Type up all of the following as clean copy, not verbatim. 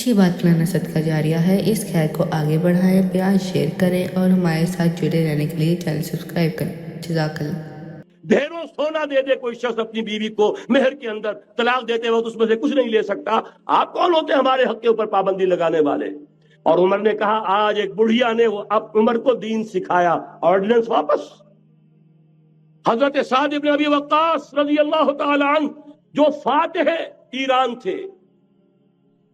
اچھی بات پھیلانا صدقہ جاریہ ہے، اس خیر کو آگے بڑھائیں، بیان شیئر کریں اور ہمارے ساتھ جڑے رہنے کے لیے چینل سبسکرائب کریں۔ جزاک اللہ۔ ڈھیروں سونا دے دے کوئی شخص اپنی بیوی کو مہر کے اندر، طلاق دیتے وقت اس میں سے کچھ نہیں لے سکتا، آپ کون ہوتے ہیں ہمارے حق کے اوپر پابندی لگانے والے؟ اور عمر نے کہا آج ایک بڑھیا نے وہ اب عمر کو دین سکھایا، آرڈیننس واپس۔ حضرت سعد بن ابی وقاص رضی اللہ تعالی عنہ جو فاتح ایران تھے،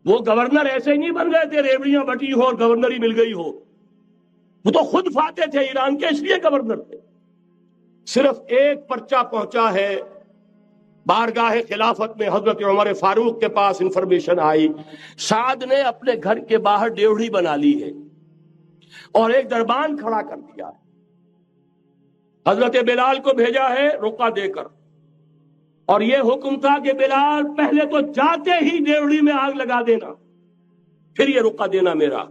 وہ گورنر ایسے ہی نہیں بن گئے تھے ریوڑیاں بٹی ہو اور گورنری مل گئی ہو، وہ تو خود فاتح تھے ایران کے، اس لیے گورنر تھے۔ صرف ایک پرچہ پہنچا ہے بارگاہ خلافت میں، حضرت عمر فاروق کے پاس انفارمیشن آئی سعد نے اپنے گھر کے باہر ڈیوڑی بنا لی ہے اور ایک دربان کھڑا کر دیا ہے، حضرت بلال کو بھیجا ہے رقعہ دے کر، اور یہ حکم تھا کہ بلال پہلے تو جاتے ہی ڈیوڑی میں آگ لگا دینا، پھر یہ رقعہ دینا میرا۔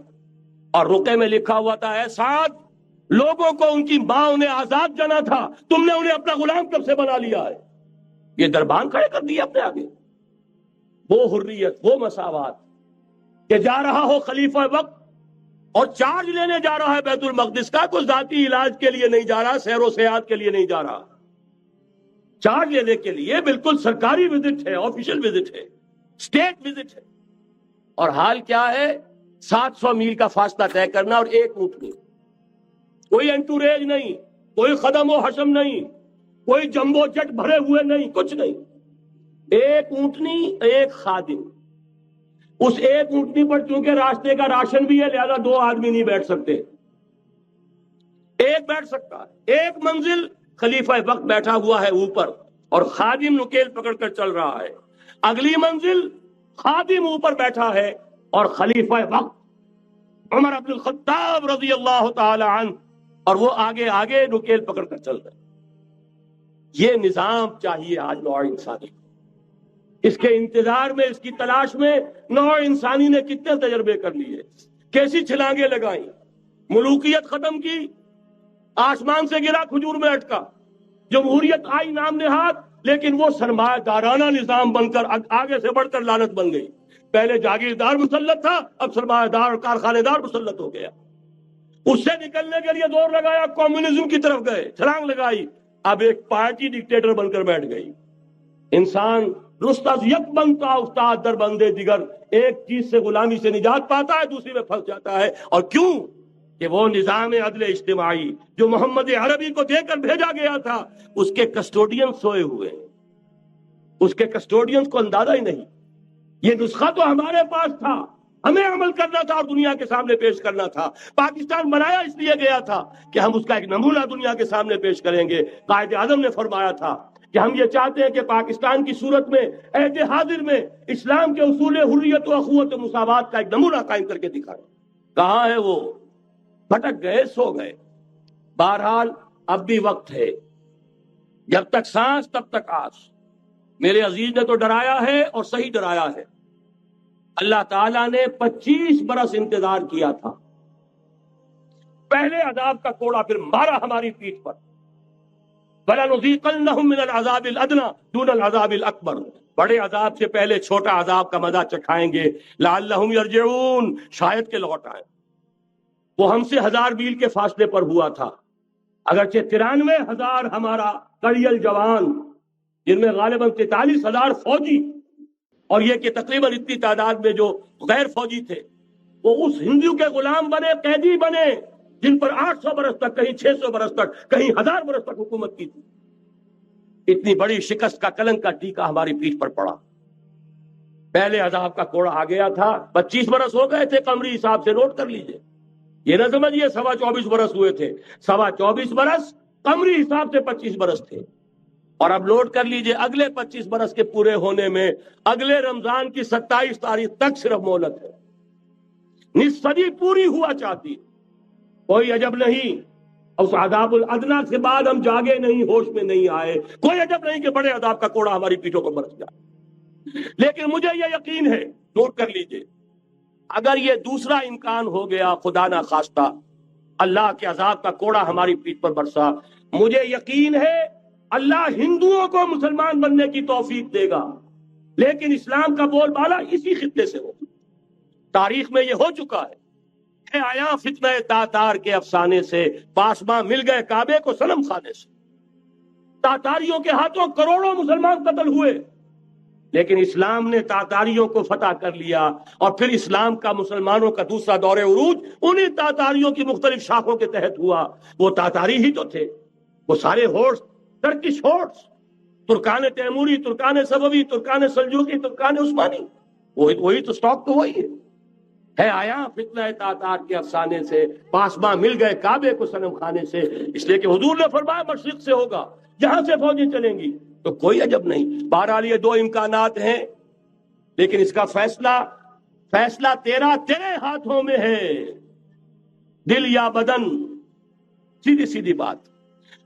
اور رقعے میں لکھا ہوا تھا اے سعد، لوگوں کو ان کی ماں نے آزاد جانا تھا، تم نے انہیں اپنا غلام کب سے بنا لیا ہے؟ یہ دربان کھڑے کر دیا اپنے آگے۔ وہ حریت، وہ مساوات کہ جا رہا ہو خلیفہ وقت اور چارج لینے جا رہا ہے بیت المقدس کا، کوئی ذاتی علاج کے لیے نہیں جا رہا، سیر و سیاحت کے لیے نہیں جا رہا، چارج لینے کے لیے بالکل سرکاری وزٹ ہے، آفیشل وزٹ ہے، اسٹیٹ وزٹ ہے۔ اور حال کیا ہے؟ 700 میل کا فاصلہ طے کرنا اور ایک اونٹنی، کوئی انٹوریج نہیں، کوئی خدم و حشم نہیں، کوئی جمبو جٹ بھرے ہوئے نہیں، کچھ نہیں، ایک اونٹنی ایک خادم۔ اس ایک اونٹنی پر چونکہ راستے کا راشن بھی ہے لہذا 2 آدمی نہیں بیٹھ سکتے، ایک بیٹھ سکتا ہے۔ ایک منزل خلیفہ وقت بیٹھا ہوا ہے اوپر اور خادم نکیل پکڑ کر چل رہا ہے، اگلی منزل خادم اوپر بیٹھا ہے اور خلیفہ وقت عمر بن الخطاب رضی اللہ تعالی عنہ اور وہ آگے آگے نکیل پکڑ کر چل رہے۔ یہ نظام چاہیے آج نوع انسانی کو۔ اس کے انتظار میں، اس کی تلاش میں نوع انسانی نے کتنے تجربے کر لیے، کیسی چھلانگیں لگائیں، ملوکیت ختم کی، آسمان سے گرا کھجور میں اٹکا، جمہوریت آئی نام نہاد، لیکن وہ سرمایہ دارانہ نظام بن کر آگے سے بڑھ کر لعنت بن گئی۔ پہلے جاگیردار مسلط تھا، اب سرمایہ دار اور کارخانے دار مسلط ہو گیا۔ اس سے نکلنے کے لیے دور لگایا، کمیونزم کی طرف گئے، چھلانگ لگائی، اب ایک پارٹی ڈکٹیٹر بن کر بیٹھ گئی۔ انسان رست از یک بنتا استاد در بندے دیگر، ایک چیز سے غلامی سے نجات پاتا ہے، دوسری میں پھنس جاتا ہے۔ اور کیوں؟ کہ وہ نظام عدل اجتماعی جو محمد عربی کو دے کر بھیجا گیا تھا، اس کے کسٹوڈین سوئے ہوئے ہیں، اس کے کسٹوڈین کو اندازہ ہی نہیں۔ یہ نسخہ تو ہمارے پاس تھا، ہمیں عمل کرنا تھا اور دنیا کے سامنے پیش کرنا تھا۔ پاکستان بنایا اس لیے گیا تھا کہ ہم اس کا ایک نمونہ دنیا کے سامنے پیش کریں گے۔ قائد اعظم نے فرمایا تھا کہ ہم یہ چاہتے ہیں کہ پاکستان کی صورت میں عہد حاضر میں اسلام کے اصول حریت و اخوت و مساوات کا ایک نمونہ قائم کر کے دکھائیں۔ کہاں ہے وہ؟ بھٹک گئے، سو گئے۔ بہرحال اب بھی وقت ہے، جب تک سانس تب تک آس۔ میرے عزیز نے تو ڈرایا ہے اور صحیح ڈرایا ہے۔ اللہ تعالیٰ نے 25 برس انتظار کیا تھا، پہلے عذاب کا کوڑا پھر مارا ہماری پیٹھ پر۔ وَلَنُذِيقَنَّهُم مِّنَ الْعَذَابِ الْأَدْنَىٰ دُونَ الْعَذَابِ الْأَكْبَرِ، بڑے عذاب سے پہلے چھوٹا عذاب کا مزہ چکھائیں گے، لَعَلَّهُمْ يَرْجِعُونَ، شاید کہ لوٹ آئیں۔ وہ ہم سے 1000 میل کے فاصلے پر ہوا تھا، اگرچہ 93,000 ہمارا کڑیل جوان، جن میں غالباً 43,000 فوجی، اور یہ کہ تقریباً اتنی تعداد میں جو غیر فوجی تھے، وہ اس ہندو کے غلام بنے، قیدی بنے، جن پر 800 برس تک، کہیں 600 برس تک، کہیں 1000 برس تک حکومت کی تھی۔ اتنی بڑی شکست کا کلنک کا ٹیکا ہماری پیٹھ پر پڑا۔ پہلے عذاب کا کوڑا آ گیا تھا، 25 برس ہو گئے تھے قمری حساب سے، نوٹ کر لیجئے، یہ نہ سمجھیے 24.25 برس ہوئے تھے، 24.25 برس قمری حساب سے 25 برس تھے۔ اور اب لوٹ کر لیجئے اگلے 25 برس کے پورے ہونے میں اگلے رمضان کی 27 تاریخ تک صرف مہلت ہے۔ نصف صدی پوری ہوا چاہتی، کوئی عجب نہیں اس عذاب الادنا کے بعد ہم جاگے نہیں، ہوش میں نہیں آئے، کوئی عجب نہیں کہ بڑے عذاب کا کوڑا ہماری پیٹھوں پر برس جائے۔ لیکن مجھے یہ یقین ہے، نوٹ کر لیجئے، اگر یہ دوسرا امکان ہو گیا، خدا نہ خواستہ اللہ کے عذاب کا کوڑا ہماری پیٹھ پر برسا، مجھے یقین ہے اللہ ہندوؤں کو مسلمان بننے کی توفیق دے گا، لیکن اسلام کا بول بالا اسی خطے سے ہوگا۔ تاریخ میں یہ ہو چکا ہے آیا فتنہ تاتار کے افسانے سے، پاسباں مل گئے کعبے کو صنم خانے سے۔ تاتاریوں کے ہاتھوں کروڑوں مسلمان قتل ہوئے، لیکن اسلام نے تاتاریوں کو فتح کر لیا، اور پھر اسلام کا مسلمانوں کا دوسرا دور عروج انہی تاتاریوں کی مختلف شاخوں کے تحت ہوا۔ وہ تاتاری ہی تو تھے، وہ سارے ہورس، ٹرکش ہورس، ترکان تیموری، ترکان صفوی، ترکان سلجوقی، ترکان عثمانی، وہی تو سٹاک تو وہی ہے آیا فتنہ تاتار کے افسانے سے، پاسباں مل گئے کعبے کو صنم خانے سے۔ اس لیے کہ حضور نے فرمایا مشرق سے ہوگا، جہاں سے فوجیں چلیں گی، تو کوئی عجب نہیں۔ بہرحال یہ دو امکانات ہیں، لیکن اس کا فیصلہ تیرے ہاتھوں میں ہے، دل یا بدن، سیدھی بات۔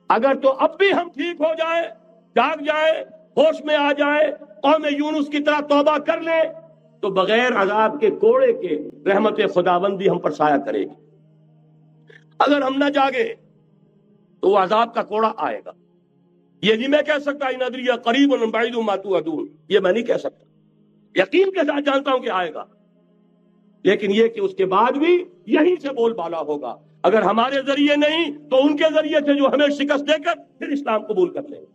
اگر تو اب بھی ہم ٹھیک ہو جائیں، جاگ جائیں، ہوش میں آ جائیں، قوم یونس کی طرح توبہ کر لیں، تو بغیر عذاب کے کوڑے کے رحمت خداوندی ہم پر سایہ کرے گی۔ اگر ہم نہ جاگے تو وہ عذاب کا کوڑا آئے گا۔ یہ نہیں میں کہہ سکتا ان ادری قریب بعید ما توعدون، یہ میں نہیں کہہ سکتا، یقین کے ساتھ جانتا ہوں کہ آئے گا، لیکن یہ کہ اس کے بعد بھی یہیں سے بول بالا ہوگا۔ اگر ہمارے ذریعے نہیں تو ان کے ذریعے سے، جو ہمیں شکست دے کر پھر اسلام قبول کر لیں گے،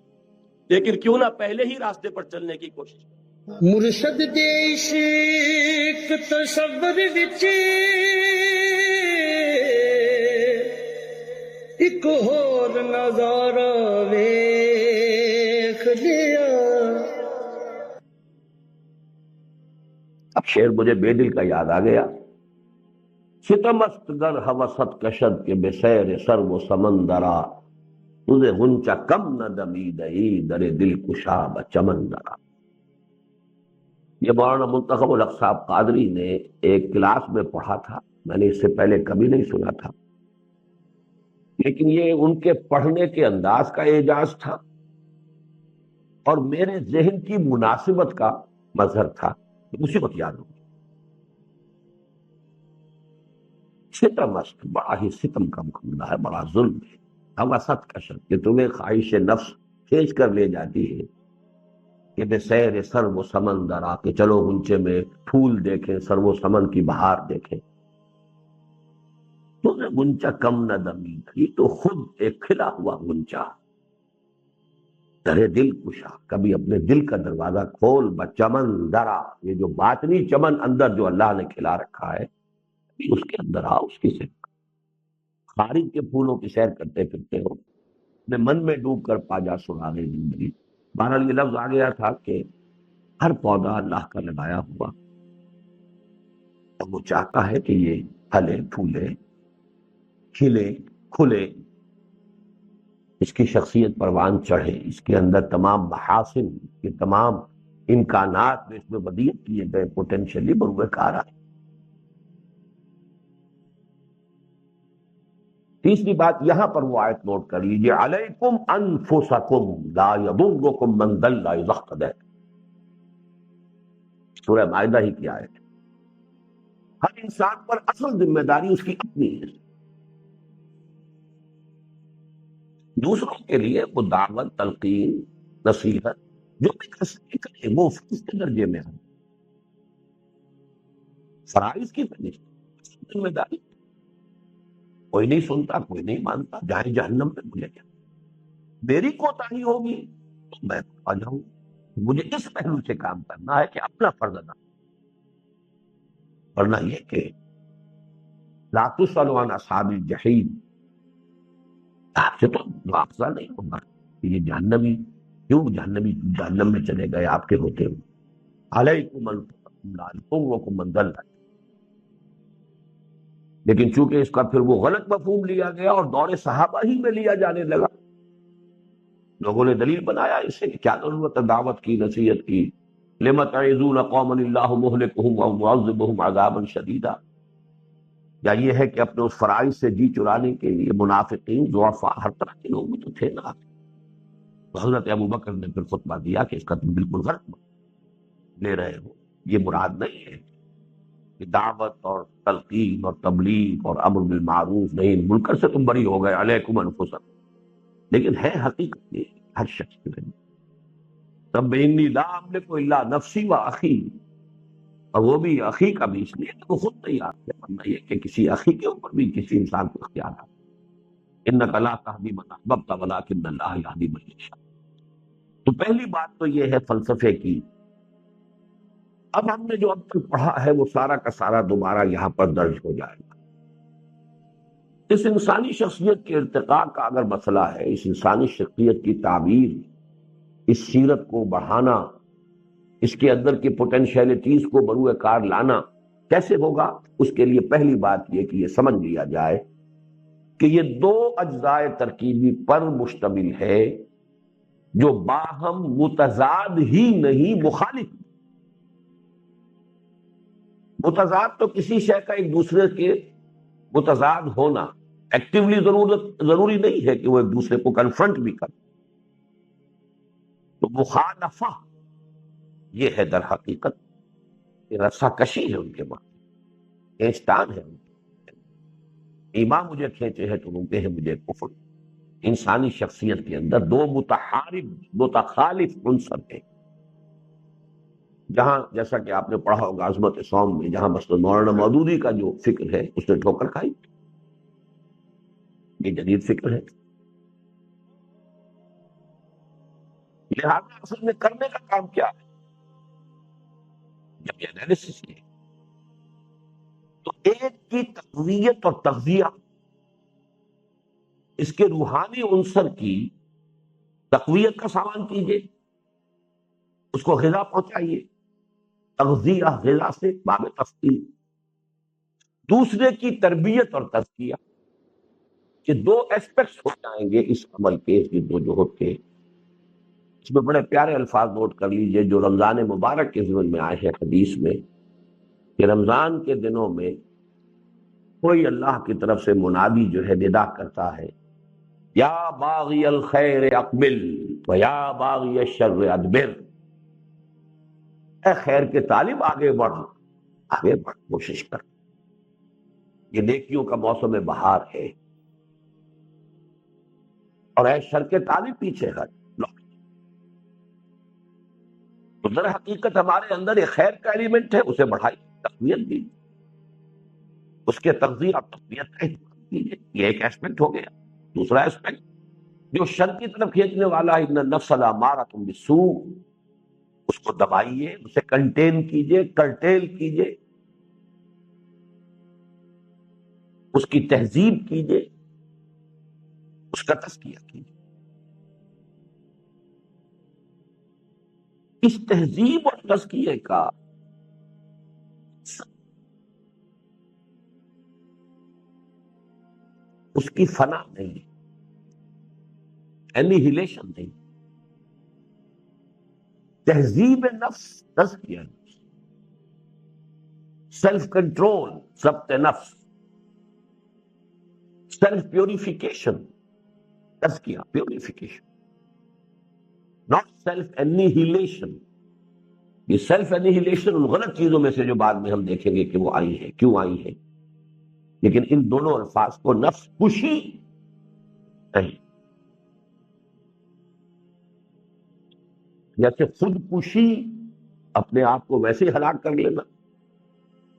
لیکن کیوں نہ پہلے ہی راستے پر چلنے کی کوشش کریں۔ مرشد دے عشق تصور وچ ایک ہور نظارہ ویکھ لیا۔ اب شعر مجھے بے دل کا یاد آ گیا۔ ستمست گر ہوست کشد کے بے سیر سر و سمندرا، تجھے غنچہ کم نہ دمیدئی در دل کشا بچمن درا۔ یہ مولانا منتخب الحق صاحب قادری نے ایک کلاس میں پڑھا تھا، میں نے اس سے پہلے کبھی نہیں سنا تھا، لیکن یہ ان کے پڑھنے کے انداز کا اعجاز تھا اور میرے ذہن کی مناسبت کا مظہر تھا۔ اسی وقت یاد ہو ستم است، بڑا ہی ستم کا معاملہ ہے، بڑا ظلم ہے۔ ہوست کا شد کہ تمہیں خواہش نفس کھینچ کر لے جاتی ہے کہ بے سیر سر و سمندر آ کے چلو غنچے میں پھول دیکھیں، سر و سمن کی بہار دیکھیں۔ تمہیں غنچہ کم نہ دمی، یہ تو خود ایک کھلا ہوا غنچہ، در دل کشا، کبھی اپنے دل کا دروازہ کھول، بچمن درا، یہ جو باطنی چمن اندر جو اللہ نے کھلا رکھا ہے، اس کے اندر آؤ، اس کی سیر۔ خارج کے پھولوں کی سیر کرتے پھرتے ہو، اپنے من میں ڈوب کر پا جا سراغ زندگی۔ بہرحال یہ لفظ آ گیا تھا کہ ہر پودا اللہ کا لگایا ہوا، اور وہ چاہتا ہے کہ یہ پھلے پھولے، کھلے کھلے، اس کی شخصیت پروان چڑھے، اس کے اندر تمام محاسن، یہ تمام امکانات جو اس میں ودیعت کیے گئے پوٹینشلی بروئے کار آئے۔ تیسری بات یہاں پر وہ آیت نوٹ کر لیجیے، علیکم انفسکم لا یضرکم من ضل اذا اہتدیتم، سورہ مائدہ ہی کی آیت۔ ہر انسان پر اصل ذمہ داری اس کی اپنی ہے، دوسروں کے لیے وہ دعوت، تلقین، نصیحت جو بھی کر سکے کرے، وہ اس کے درجے میں ہے، فرائض کی فہرست، ذمہ داری۔ کوئی نہیں سنتا، کوئی نہیں مانتا، جائے جہنم میں مجھے کیا، میری کوتاہی ہوگی تو میں آ جاؤں۔ مجھے اس پہلو سے کام کرنا ہے کہ اپنا فرض ادا، ورنہ یہ کہ لا تسأل عن اصحاب الجحیم، آپ سے تو مواخذہ نہیں ہوگا کہ یہ جہنمی کیوں جہنم میں چلے گئے آپ کے ہوتے ہوئے۔ علیکم انفسکم لا یضرکم من ضل، لیکن چونکہ اس کا پھر وہ غلط مفہوم لیا گیا اور دور صحابہ ہی میں لیا جانے لگا، لوگوں نے دلیل بنایا اسے کہ کیا ضرورت ہے دعوت کی، نصیحت کی، لم تعظون قوما اللہ مہلکہم او معذبہم عذابا شدیدا، یا یہ ہے کہ اپنے اس فرائض سے جی چرانے کے لیے منافقین، ضعفاء، ہر طرح کے لوگ تو تھے نا۔ حضرت ابوبکر نے پھر خطبہ دیا کہ اس کا تم بالکل غلط لے رہے ہو، یہ مراد نہیں ہے کہ دعوت اور تلقین اور تبلیغ اور امر بالمعروف نہیں، منکر سے تم بری ہو گئے، علیکم انفسکم، لیکن ہے حقیقت یہ ہر شخص کے لیے۔ رب انی لا املک الا نفسی و اخی، اور وہ بھی اخی کا بھی اس لیے کہ وہ خود تیار ہے، ورنہ یہ کہ کسی اخی کے اوپر بھی کسی انسان کو اختیار ہے۔ انک لا تہدی من احببت ولکن اللہ یہدی من یشاء۔ تو پہلی بات تو یہ ہے فلسفے کی۔ اب ہم نے جو اب تک پڑھا ہے وہ سارا کا سارا دوبارہ یہاں پر درج ہو جائے گا۔ اس انسانی شخصیت کے ارتقاء کا اگر مسئلہ ہے، اس انسانی شخصیت کی تعبیر، اس سیرت کو بڑھانا، اس کے اندر کی پوٹینشیلٹیز کو بروئے کار لانا کیسے ہوگا؟ اس کے لیے پہلی بات یہ کہ یہ سمجھ لیا جائے کہ یہ دو اجزاء ترکیبی پر مشتمل ہے جو باہم متضاد ہی نہیں، مخالف۔ متضاد تو کسی شے کا ایک دوسرے کے متضاد ہونا ایکٹیولی ضروری نہیں ہے کہ وہ ایک دوسرے کو کنفرنٹ بھی کرے۔ تو مخالفہ یہ ہے در حقیقت یہ رسا کشی ہے ان کے بعد، کھینچتان ہے ان کے۔ ایمان مجھے کھینچے ہے تو روکے ہیں مجھے کفر۔ انسانی شخصیت کے اندر دو متحارب متخالف عنصر ہیں، جہاں جیسا کہ آپ نے پڑھا ہوگا عظمت صوم میں، جہاں مثلا مولانا مودودی کا جو فکر ہے اس نے ٹھوکر کھائی، یہ جدید فکر ہے۔ لہذا اصل میں کرنے کا کام کیا ہے جب یہ انالیسس ہے؟ تو ایک کی تقویت اور تغذیہ، اس کے روحانی عنصر کی تقویت کا سامان کیجئے، اس کو غذا پہنچائیے، تغذیہ غذا سے باب تفصیل۔ دوسرے کی تربیت اور تزکیہ، یہ دو ایسپیکٹس ہو جائیں گے اس عمل کے، اس جدوجہد کے۔ اس میں بڑے پیارے الفاظ نوٹ کر لیجئے جو رمضان مبارک کے ضمن میں آئے ہیں حدیث میں، کہ رمضان کے دنوں میں کوئی اللہ کی طرف سے منادی جو ہے ندا کرتا ہے، یا باغی الخیر اقبل و یا باغی الشر ادبر، اے خیر کے طالب آگے بڑھ، آگے بڑھ، کوشش کر، یہ نیکیوں کا موسم بہار ہے، اور اے شر کے طالب پیچھے ہٹ، لوٹ۔ تو در حقیقت ہمارے اندر ایک خیر کا ایلیمنٹ ہے، اسے بڑھائی، تقویت دی، اس کے تغذیہ اور تقویت کا اہتمام کیجیے، یہ ایک ایسپیکٹ ہو گیا۔ دوسرا ایسپیکٹ جو شر کی طرف کھینچنے والا ہے، ان النفس لامارۃ بالسوء، اس کو دبائیے، اسے کنٹین کیجیے، کرٹیل کیجیے، اس کی تہذیب کیجیے، اس کا تزکیہ کیجیے۔ اس تہذیب اور تزکیے کا اس کی فنا نہیں، انہیلیشن نہیں، تہذیب نفس، تزکیہ نفس، سیلف کنٹرول، ضبط نفس، سیلف پیوریفیکیشن، تزکیہ پیوریفیکیشن، ناٹ سیلف انہیلیشن۔ یہ سیلف انہیلیشن ان غلط چیزوں میں سے جو بعد میں ہم دیکھیں گے کہ وہ آئی ہے، کیوں آئی ہے، لیکن ان دونوں الفاظ کو نفس کشی نہیں، جیسے خود کشی اپنے آپ کو ویسے ہی ہلاک کر لینا،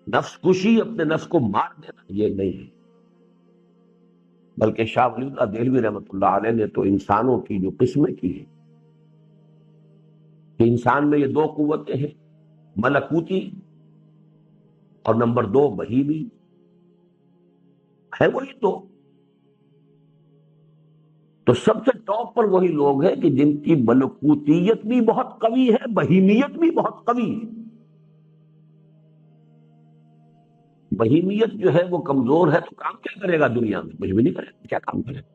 نفس کشی اپنے نفس کو مار دینا، یہ نہیں ہے۔ بلکہ شاہ ولی اللہ دہلوی رحمۃ اللہ علیہ نے تو انسانوں کی جو قسمیں کی ہیں کہ انسان میں یہ دو قوتیں ہیں، ملکوتی اور نمبر 2 بہیمی، ہے وہی تو سب سے ٹاپ پر وہی لوگ ہیں کہ جن کی ملکوتیت بھی بہت قوی ہے، بہیمیت بھی بہت قوی ہے۔ بہیمیت جو ہے وہ کمزور ہے تو کام کیا کرے گا دنیا میں؟ کچھ بھی نہیں کرے گا، کیا کام کرے گا؟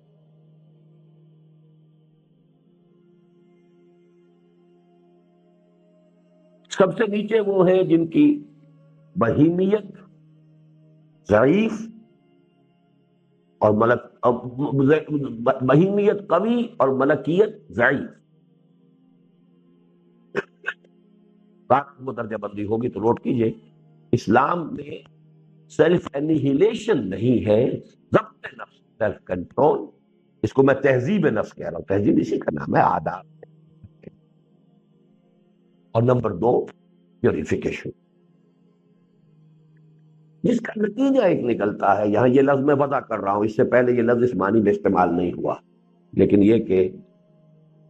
سب سے نیچے وہ ہیں جن کی بہیمیت ضعیف اور بہیمیت قوی اور ملکیت ضعیف، وہ درجہ بندی ہوگی تو نوٹ کیجئے اسلام میں سیلف انہیلیشن نہیں ہے، ضبط نفس، سیلف کنٹرول۔ اس کو میں تہذیب نفس کہہ رہا ہوں، تہذیب اسی کا نام ہے، آداب۔ اور نمبر 2 پیوریفیکیشن، جس کا نتیجہ ایک نکلتا ہے، یہاں یہ لفظ میں وضع کر رہا ہوں، اس سے پہلے یہ لفظ اس معنی میں استعمال نہیں ہوا، لیکن یہ کہ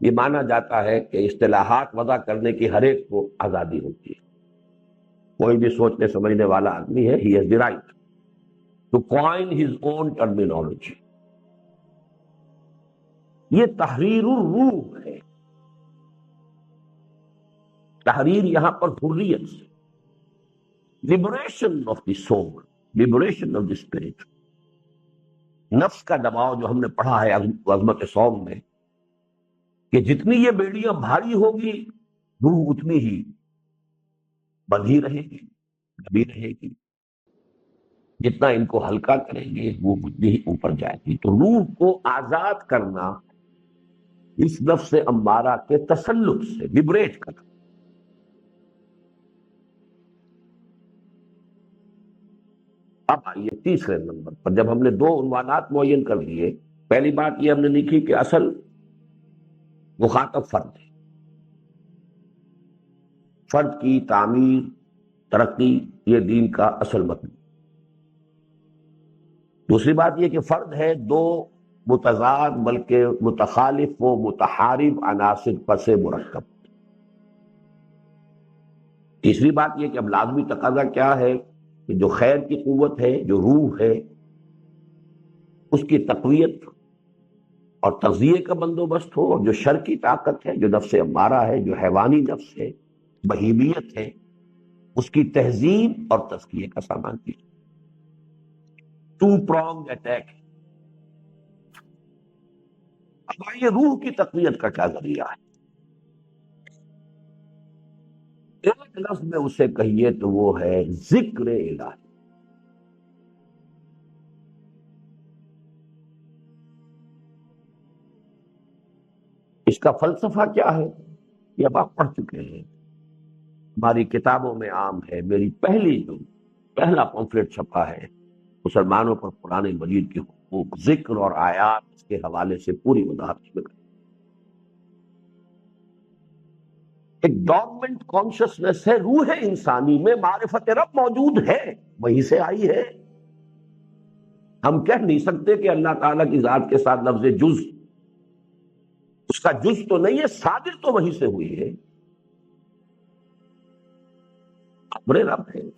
یہ مانا جاتا ہے کہ اصطلاحات وضع کرنے کی ہر ایک کو آزادی ہوتی ہے. کوئی بھی سوچنے سمجھنے والا آدمی ہے، he has the right to coin his own terminology. یہ تحریر الروح ہے. تحریر یہاں پر حریت سے، liberation of the civil, liberation of the spirit. نفس کا دباؤ جو ہم نے پڑھا ہے عظمت صوم میں، کہ جتنی یہ بیڑیاں بھاری ہوگی روح اتنی ہی بندھی رہے گی، دبی رہے گی. جتنا ان کو ہلکا کریں گے وہ اتنی ہی اوپر جائے گی. تو روح کو آزاد کرنا اس نفس امارہ کے تسلط سے، لبریٹ کرنا. اب آئیے تیسرے نمبر پر، جب ہم نے دو عنوانات معین کر دیے، پہلی بات یہ ہم نے لکھی کہ اصل مخاطب فرد ہے، فرد کی تعمیر، ترقی، یہ دین کا اصل مطلب. دوسری بات یہ کہ فرد ہے دو متضاد بلکہ متخالف و متحارب عناصر پر سے مرکب. تیسری بات یہ کہ اب لازمی تقاضا کیا ہے کہ جو خیر کی قوت ہے، جو روح ہے، اس کی تقویت اور تغذیے کا بندوبست ہو، اور جو شر کی طاقت ہے، جو نفس امارہ ہے، جو حیوانی نفس ہے، بہیمیت ہے، اس کی تہذیب اور تزکیے کا سامان بھی. Two pronged attack. اب آئیے روح کی تقویت کا کیا ذریعہ ہے. ایک لفظ میں اسے کہیے تو وہ ہے ذکر الہی. اس کا فلسفہ کیا ہے یہ اب آپ پڑھ چکے ہیں، ہماری کتابوں میں عام ہے. میری پہلا پمفلٹ چھپا ہے مسلمانوں پر قرآن مجید کی حقوق، ذکر اور آیات اس کے حوالے سے پوری وضاحت میں. ایک ڈوگمنٹ کانشسنس ہے، روح انسانی میں معرفت رب موجود ہے، وہیں سے آئی ہے. ہم کہہ نہیں سکتے کہ اللہ تعالیٰ کی ذات کے ساتھ لفظ جز، اس کا جز تو نہیں ہے، صادر تو وہیں سے ہوئی ہے. امر رب ہے،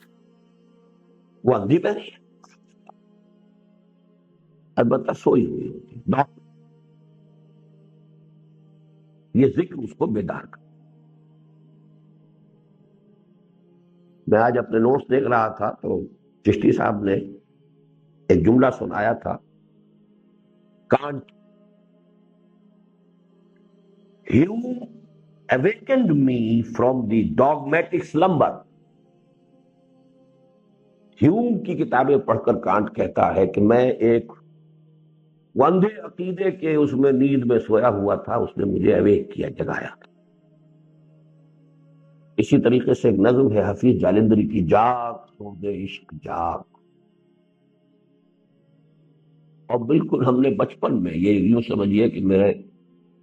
وہ اندھی پہ نہیں ہے، البتہ سوئی ہوئی ہوتی ہے. یہ ذکر اس کو بیدار کر. میں آج اپنے نوٹس دیکھ رہا تھا تو چشتی صاحب نے ایک جملہ سنایا تھا، can't Hume awakened me from the dogmatic slumber. ہیوم کی کتابیں پڑھ کر کانٹ کہتا ہے کہ میں ایک اندھے عقیدے کے اس میں نیند میں سویا ہوا تھا، اس نے مجھے اویک کیا، جگایا. اسی طریقے سے ایک نظم ہے حفیظ جالندری کی، جاگ سود عشق جاگ. اور بالکل ہم نے بچپن میں، یہ یوں سمجھیے کہ میرے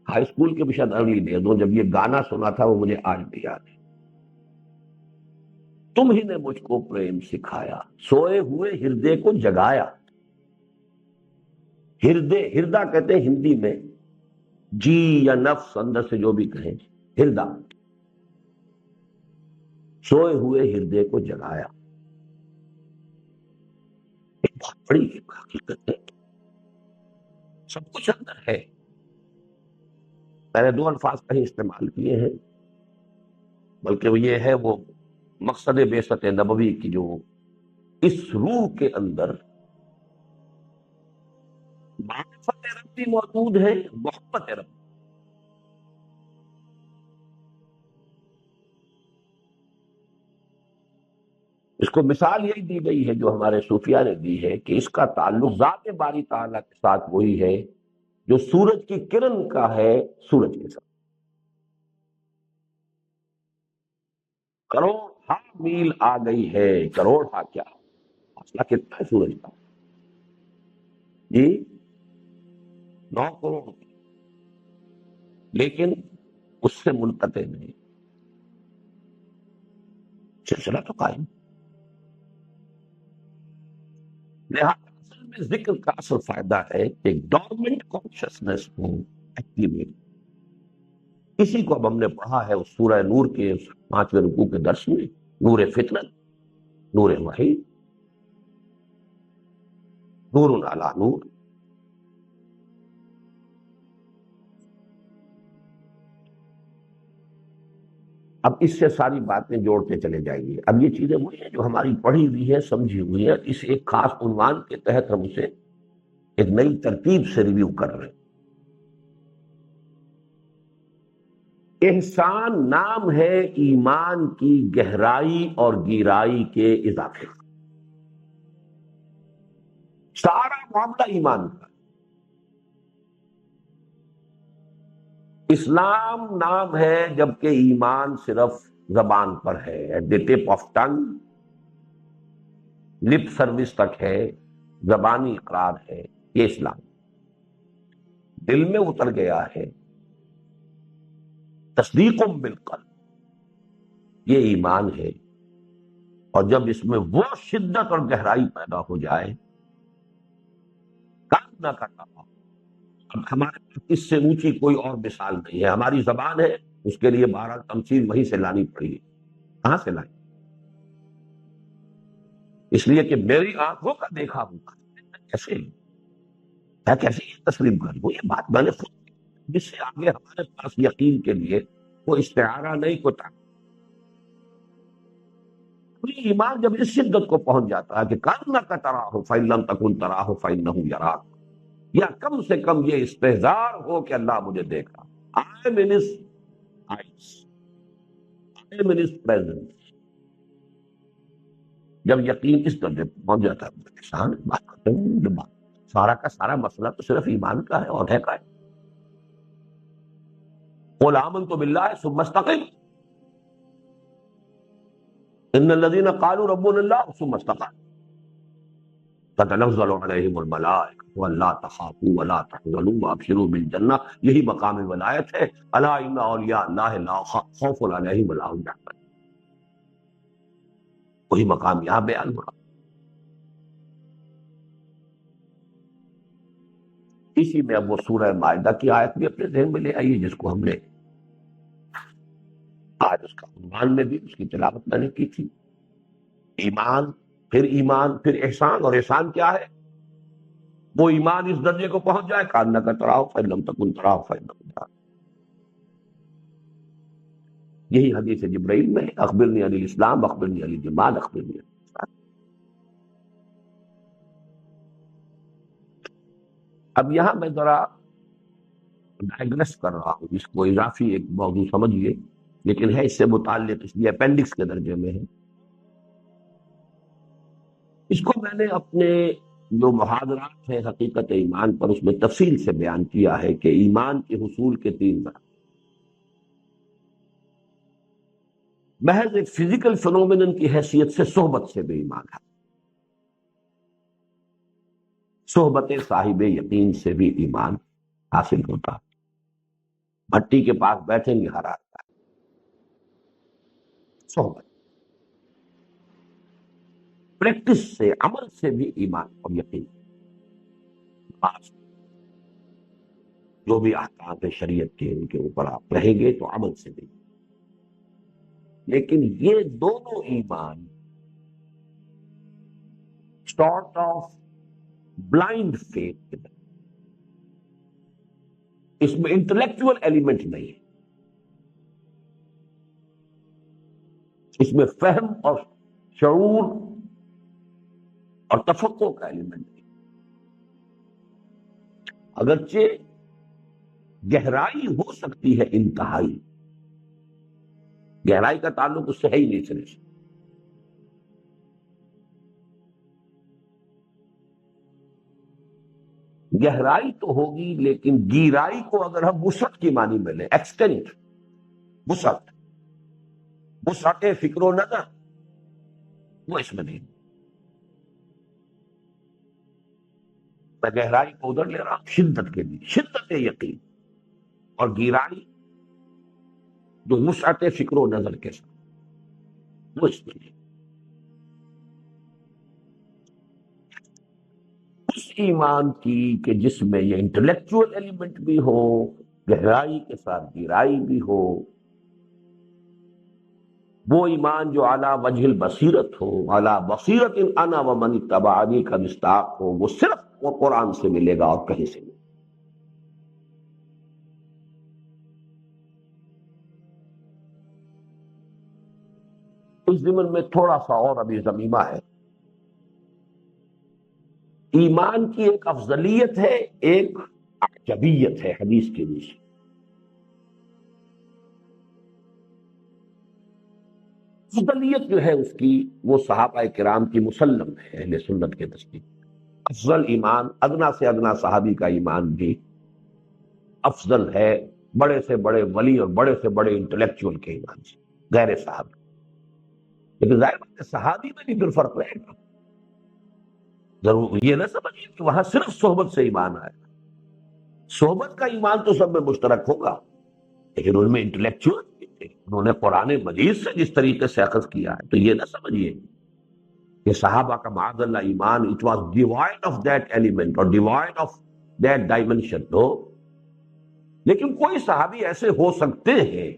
ہائی اسکول کے بھی شاید ارلی ڈیز، جب یہ گانا سنا تھا وہ مجھے آج بھی یاد ہے. تم ہی نے مجھ کو پریم سکھایا، سوئے ہوئے ہردے کو جگایا. ہردا کہتے ہیں ہندی میں جی یا نفس، اندر سے جو بھی کہیں، ہردا. سوئے ہوئے ہردے کو جگایا، ایک بہت بڑی حقیقت ہے، سب کچھ اندر ہے. میں نے دو الفاظ کہیں استعمال کیے ہیں، بلکہ وہ یہ ہے، وہ مقصد بعثت نبوی کی جو اس روح کے اندر معرفت رب بھی موجود ہے، محبت رب. اس کو مثال یہی دی گئی ہے جو ہمارے صوفیاء نے دی ہے کہ اس کا تعلق ذات باری تعالیٰ کے ساتھ وہی ہے جو سورج کی کرن کا ہے سورج کے ساتھ. کروڑ میل آ گئی ہے، کروڑ کیا مسئلہ کتنا ہے سورج کا؟ جی 9 کروڑ، لیکن اس سے منقطع نہیں، سلسلہ تو قائم. لہٰذا اصل میں ذکر کا اصل فائدہ ہے کہ ڈورمنٹ کانشسنس کو ایکٹیویٹ، اسی کو اب ہم نے پڑھا ہے اس سورہ نور کے 5ویں رکوع کے درس میں، نور فطرت، نور وحی، نور علی نور۔ اب اس سے ساری باتیں جوڑتے چلے جائیں گے۔ اب یہ چیزیں وہی ہیں جو ہماری پڑھی ہوئی ہے، سمجھی ہوئی ہے، اس ایک خاص عنوان کے تحت ہم اسے ایک نئی ترتیب سے ریویو کر رہے ہیں۔ احسان نام ہے ایمان کی گہرائی اور گہرائی کے اضافے کا۔ سارا معاملہ ایمان کا۔ اسلام نام ہے جبکہ ایمان صرف زبان پر ہے، at the tip of tongue, lip service تک ہے، زبانی اقرار ہے، یہ اسلام دل میں اتر گیا ہے، تصدیق بالقلب، یہ ایمان ہے۔ اور جب اس میں وہ شدت اور گہرائی پیدا ہو جائے، کام نہ کرنا، اب ہمارے پاس اس سے اونچی کوئی اور مثال نہیں ہے۔ ہماری زبان ہے، اس کے لیے 12 تمثیل وہیں سے لانی پڑی ہے۔ کہاں سے لائیں؟ اس لیے کہ میری آنکھوں کا دیکھا ہوا کیسے میں کیسے یہ تسلیم کر لوں؟ یہ بات میں نے خود، جس سے آگے ہمارے پاس یقین کے لیے کوئی استعارہ نہیں، کوئی تعبیر۔ ایمان جب اس شدت کو پہنچ جاتا ہے کہ کأنک تراہ فإن لم تکن تراہ فإنہ یراک، یا کم سے کم یہ استحضار ہو کہ اللہ مجھے دیکھ رہا، I am in his eyes, I am in his presence۔ جب یقین اس درجے پہ پہنچ جاتا ہے، انسان بات کرتے ہیں، جب سارا کا سارا مسئلہ تو صرف ایمان کا ہے اور ہے کا ہے۔ قل آمنت باللہ ثم استقم، ان الذین قالوا ربنا اللہ ثم استقاموا تتنزل علیہم الملائکۃ الا تخافوا ولا تحزنوا وابشروا بالجنہ، یہی مقام ولایت ہے۔ الا ان اولیاء اللہ لا خوف علیہم ولا هم يحزنون، وہی مقام یہاں بیان ہو رہا۔ اسی میں اب وہ سورہ مائدہ کی آیت بھی اپنے ذہن میں لے آئیے، جس کو ہم نے آج اس کا عنوان میں بھی اس کی تلاوت میں نے کی تھی۔ ایمان، پھر احسان، اور احسان کیا ہے؟ وہ ایمان اس درجے کو پہنچ جائے کأنک تراہ فإن لم تکن تراہ فإنہ یراک۔ یہی حدیث جبرائیل میں ہے، اخبرنی عن الاسلام اخبرنی عن الایمان اخبرنی عن الإحسان۔ اب یہاں میں ذرا ڈائگریس کر رہا ہوں، اس کو اضافی ایک موضوع سمجھیے، لیکن ہے اس سے متعلق، اس لیے اپینڈکس کے درجے میں ہے۔ اس کو میں نے اپنے جو محاضرات ہیں حقیقت ایمان پر، اس میں تفصیل سے بیان کیا ہے کہ ایمان کے حصول کے 3 درجے۔ محض ایک فزیکل فنومینن کی حیثیت سے صحبت سے بھی ایمان ہے، صحبت صاحب یقین سے بھی ایمان حاصل ہوتا۔ بھٹی کے پاس بیٹھیں گے ہر آتا ہے، صحبت، پریکٹس سے، عمل سے بھی ایمان اور یقین، خاص جو بھی احکام شریعت کے ان کے اوپر آپ رہیں گے تو عمل سے بھی۔ لیکن یہ دونوں ایمان سارٹ آف بلائنڈ فیتھ، اس میں انٹلیکچوئل ایلیمنٹ نہیں ہے، اس میں فہم اور شعور اور تفقع کا ایلیمنٹ ہے۔ اگرچہ گہرائی ہو سکتی ہے انتہائی، گہرائی کا تعلق اس سے ہے ہی نہیں صرف۔ گہرائی تو ہوگی، لیکن گیرائی کو اگر ہم وسعت کی معنی میں لیں، ایکسٹینٹ، وسعت فکر و نظر، وہ اس میں نہیں۔ میں گہرائی کو ادھر لے رہا ہوں شدت کے لیے، شدت یقین، اور گیرائی جو وسعت فکر و نظر کے ساتھ، وہ اس میں نہیں۔ ایمان کی کہ جس میں یہ انٹلیکچوئل ایلیمنٹ بھی ہو، گہرائی کے ساتھ گہرائی بھی ہو، وہ ایمان جو اعلیٰ وجہ البصیرت ہو، اعلیٰ بصیرت انا ومن اتبعنی کا مصداق ہو، وہ صرف وہ قرآن سے ملے گا اور کہیں سے نہیں۔ اس ضمن میں تھوڑا سا اور ابھی ضمیمہ ہے۔ ایمان کی ایک افضلیت ہے، ایک عجبیت ہے حدیث کے نیچے۔ افضلیت جو ہے اس کی، وہ صحابہ کرام کی مسلم ہے اہل سنت کے نزدیک۔ افضل ایمان، ادنا سے ادنا صحابی کا ایمان بھی افضل ہے بڑے سے بڑے ولی اور بڑے سے بڑے انٹلیکچوئل کے ایمان سے، غیر صحابی۔ لیکن ظاہر بات ہے صحابی میں بھی پھر فرق رہے گا۔ ضرور یہ نہ سمجھیے کہ وہاں صرف صحبت سے ایمان آئے گا۔ صحبت کا ایمان تو سب میں مشترک ہوگا، لیکن ان میں انٹلیکچوئل تھے، انہوں نے قرآن مجید سے جس طریقے سے اخذ کیا ہے، تو یہ نہ سمجھیے کہ صحابہ کا معاذ اللہ ایمان it was divide of that element اور ڈیوائڈ آف دیٹ ڈائمنشن، نو۔ لیکن کوئی صحابی ایسے ہو سکتے ہیں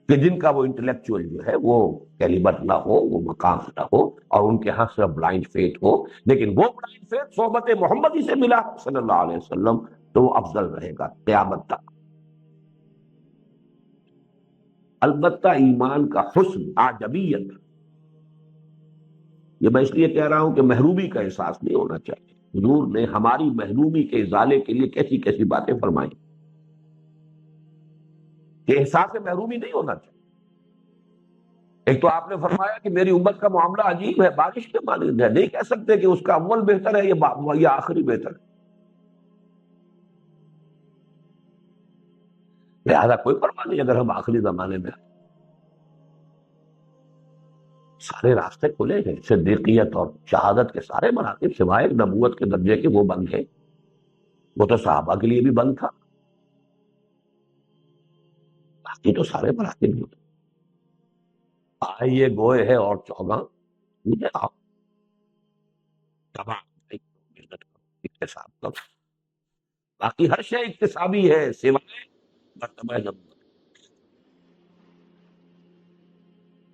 کہ جن کا وہ انٹلیکچوئل جو ہے وہ کیلیبر نہ ہو، وہ مقام نہ ہو، اور ان کے ہاں صرف بلائنڈ فیتھ ہو، لیکن وہ بلائنڈ فیتھ صحبت محمدی سے ملا صلی اللہ علیہ وسلم، تو وہ افضل رہے گا قیامت تک۔ البتہ ایمان کا حسن، عجبیت، یہ میں اس لیے کہہ رہا ہوں کہ محرومی کا احساس نہیں ہونا چاہیے۔ حضور نے ہماری محرومی کے ازالے کے لیے کیسی کیسی باتیں فرمائی کہ احساس محرومی نہیں ہونا چاہیے۔ ایک تو آپ نے فرمایا کہ میری امت کا معاملہ عجیب ہے، بارش کے مانند ہے، نہیں کہہ سکتے کہ اس کا اول بہتر ہے یا آخری بہتر ہے، لہذا کوئی پرواہ نہیں اگر ہم آخری زمانے میں ہیں۔ سارے راستے کھلے ہیں، صدیقیت اور شہادت کے سارے مراتب سوائے نبوت کے درجے کے وہ بند ہیں، وہ تو صحابہ کے لیے بھی بند تھا، باقی تو سارے مراتب ہوتے۔ آئیے گوئے ہے اور چوگاں، مجھے آؤ تباہ محنت کرو، اکتساب کرو، باقی ہر شے اکتسابی ہے سوائے مرتبہ نبوت۔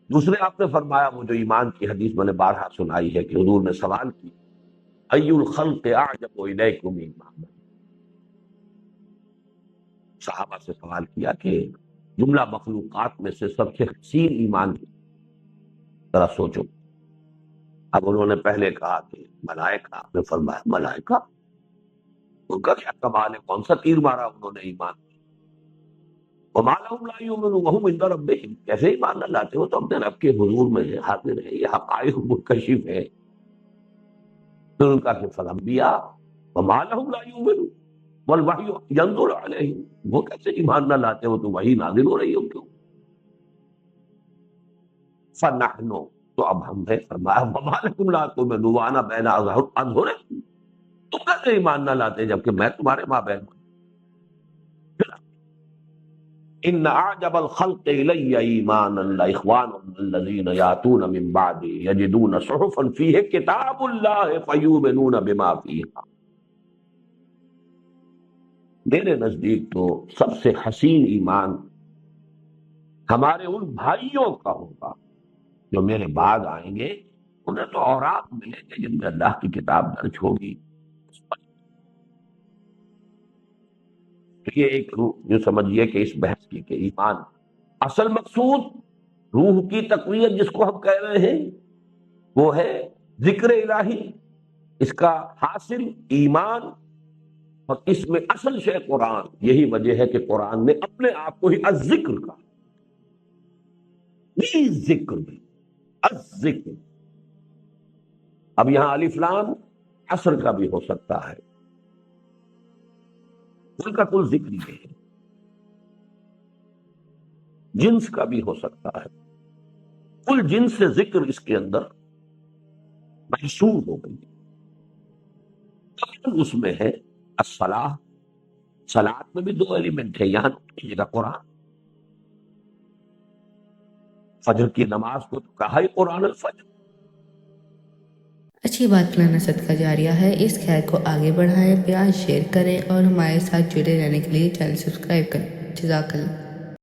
دوسرے آپ نے فرمایا وہ جو ایمان کی حدیث میں نے بارہا سنائی ہے کہ حضور نے سوال کی، ای الخلق اعجب الیکم من محمد، صحابہ سے سوال کیا کہ جملہ مخلوقات میں سے سب سے حسین ایمان کی، ذرا سوچو۔ اب انہوں نے پہلے کہا کہ ملائکہ، آپ نے فرمایا ملائکہ، ان کا کیا کمال ہے، کون سا تیر مارا انہوں نے ایمان میں، وما لهم لا يؤمنون وهم عند ربهم، کیسے ایمان نہ لاتے ہو، تو اپنے رب کے حضور میں حاضر ہے، یہ حقائق منکشف ہے۔ پھر ان کا کہ فالانبیاء وما لهم لا يؤمنون والوحی ينزل علیہم، وہ کیسے ایمان نہ لاتے ہو تو وحی نازل ہو رہی ہو کیوں؟ فنحن، تو اب ہم نے فرمایا وما لكم لا تؤمنون وانا بین اظہرکم، تم کیسے ایمان نہ لاتے جبکہ میں تمہارے مابین ہوں۔ ان اعجب الخلق الی ایمانا لاخواننا الذین یاتون من بعد یجدون صحفا فیہ کتاب اللہ فیؤمنون بما فیہا، میرے نزدیک تو سب سے حسین ایمان ہمارے ان بھائیوں کا ہوگا جو میرے بعد آئیں گے، انہیں تو اوراق ملیں گے جن میں اللہ کی کتاب درج ہوگی۔ یہ ایک روح جو سمجھیے کہ اس بحث کی کہ ایمان اصل مقصود روح کی تقویت جس کو ہم کہہ رہے ہیں وہ ہے ذکر الہی، اس کا حاصل ایمان، اور اس میں اصل شے قرآن۔ یہی وجہ ہے کہ قرآن نے اپنے آپ کو ہی الذکر کہا، ذکر الذکر۔ اب یہاں الف لام عصر کا بھی ہو سکتا ہے، کل کا کل ذکر ہی ہے، جنس کا بھی ہو سکتا ہے، کل جنس سے ذکر اس کے اندر محصور ہو گئی۔ اس میں ہے الصلاۃ، صلاۃ میں بھی دو ایلیمنٹ ہے، یہاں کیجیے گا قرآن، فجر کی نماز کو تو کہا ہی قرآن الفجر، اچھی بات پھیلانا صدقہ جاریہ ہے، اس خیر کو آگے بڑھائیں، پیار شیئر کریں اور ہمارے ساتھ جڑے رہنے کے لیے چینل سبسکرائب کریں۔ جزاک اللہ۔